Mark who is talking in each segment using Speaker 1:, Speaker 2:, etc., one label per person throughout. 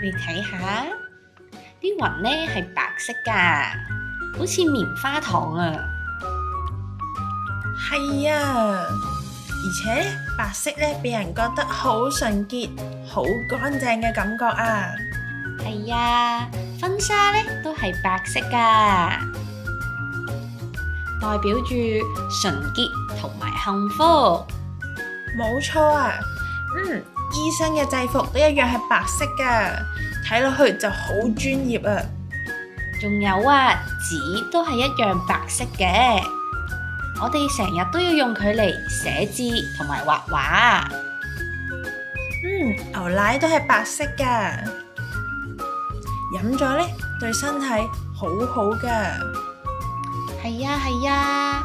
Speaker 1: 你睇下，啲雲呢係白色㗎，好似棉花糖啊。
Speaker 2: 係啊，而且白色咧俾人覺得好純潔、好乾淨嘅感覺啊。
Speaker 1: 係啊，婚紗呢都係白色㗎，代表住純潔同埋幸福。
Speaker 2: 冇錯啊，醫生嘅制服都一樣係白色㗎，睇落去就好專業啊。
Speaker 1: 仲有啊，紙都係一樣白色嘅，我哋成日都要用佢嚟寫字同埋畫畫。
Speaker 2: 牛奶都係白色㗎，飲咗呢對身體好好㗎。
Speaker 1: 係啊係啊，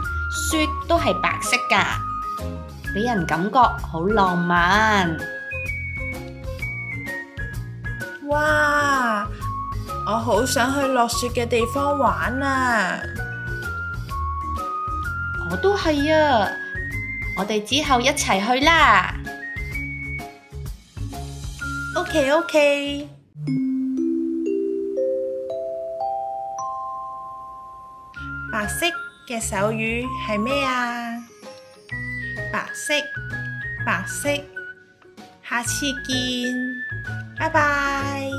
Speaker 1: 雪都係白色㗎，俾人感覺好浪漫。
Speaker 2: 哇！我好想去落雪嘅地方玩啊！
Speaker 1: 我都係啊，我哋之後一齊去啦。
Speaker 2: OK。白色嘅手語係咩啊？白色，白色，下次見，拜拜。